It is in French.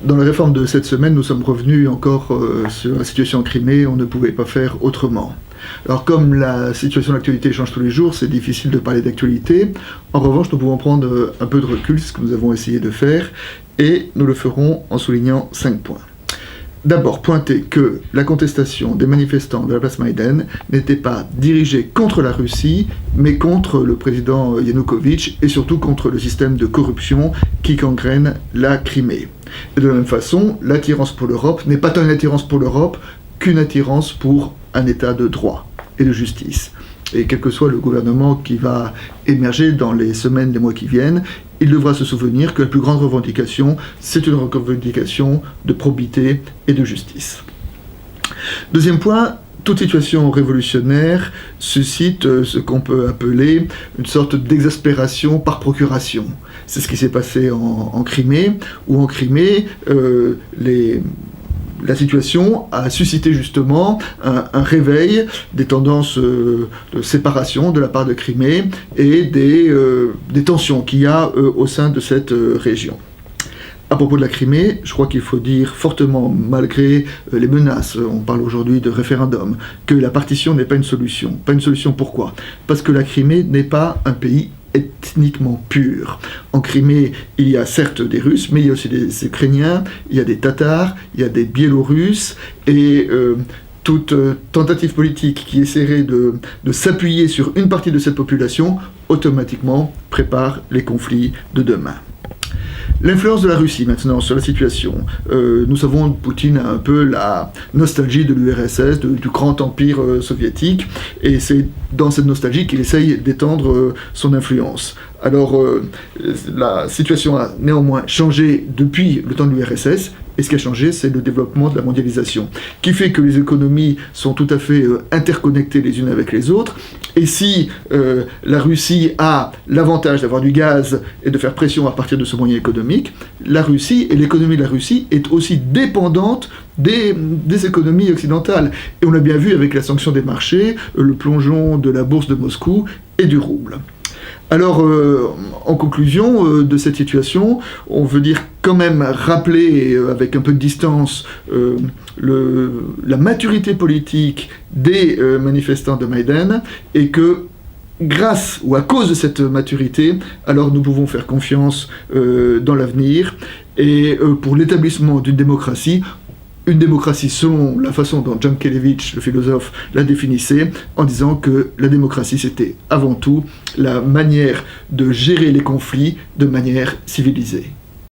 Dans la réforme de cette semaine, nous sommes revenus encore sur la situation en Crimée, on ne pouvait pas faire autrement. Alors comme la situation de l'actualité change tous les jours, c'est difficile de parler d'actualité. En revanche, nous pouvons prendre un peu de recul, c'est ce que nous avons essayé de faire, et nous le ferons en soulignant 5 points. D'abord, pointer que la contestation des manifestants de la place Maïdan n'était pas dirigée contre la Russie, mais contre le président Yanukovych et surtout contre le système de corruption qui gangrène la Crimée. Et de la même façon, l'attirance pour l'Europe n'est pas tant une attirance pour l'Europe qu'une attirance pour un état de droit et de justice. Et quel que soit le gouvernement qui va émerger dans les semaines, les mois qui viennent, il devra se souvenir que la plus grande revendication, c'est une revendication de probité et de justice. Deuxième point, toute situation révolutionnaire suscite ce qu'on peut appeler une sorte d'exaspération par procuration. C'est ce qui s'est passé en Crimée, où en Crimée, la situation a suscité justement un réveil des tendances de séparation de la part de Crimée et des tensions qu'il y a au sein de cette région. À propos de la Crimée, je crois qu'il faut dire fortement, malgré les menaces, on parle aujourd'hui de référendum, que la partition n'est pas une solution. Pas une solution pourquoi ? Parce que la Crimée n'est pas un pays ethniquement pur. En Crimée, il y a certes des Russes, mais il y a aussi des Ukrainiens, il y a des Tatars, il y a des Biélorusses, et toute tentative politique qui essaierait de s'appuyer sur une partie de cette population, automatiquement prépare les conflits de demain. L'influence de la Russie maintenant sur la situation. Nous savons que Poutine a un peu la nostalgie de l'URSS, du grand empire soviétique, et c'est dans cette nostalgie qu'il essaye d'étendre son influence. Alors, la situation a néanmoins changé depuis le temps de l'URSS, et ce qui a changé, c'est le développement de la mondialisation, qui fait que les économies sont tout à fait interconnectées les unes avec les autres, et si la Russie a l'avantage d'avoir du gaz et de faire pression à partir de ce moyen économique, la Russie et l'économie de la Russie est aussi dépendante des économies occidentales. Et on l'a bien vu avec la sanction des marchés, le plongeon de la bourse de Moscou et du rouble. Alors, en conclusion de cette situation, on veut dire quand même rappeler avec un peu de distance la maturité politique des manifestants de Maïdan et que grâce ou à cause de cette maturité, alors nous pouvons faire confiance dans l'avenir et pour l'établissement d'une démocratie selon la façon dont John Kelevich, le philosophe, la définissait, en disant que la démocratie, c'était avant tout la manière de gérer les conflits de manière civilisée.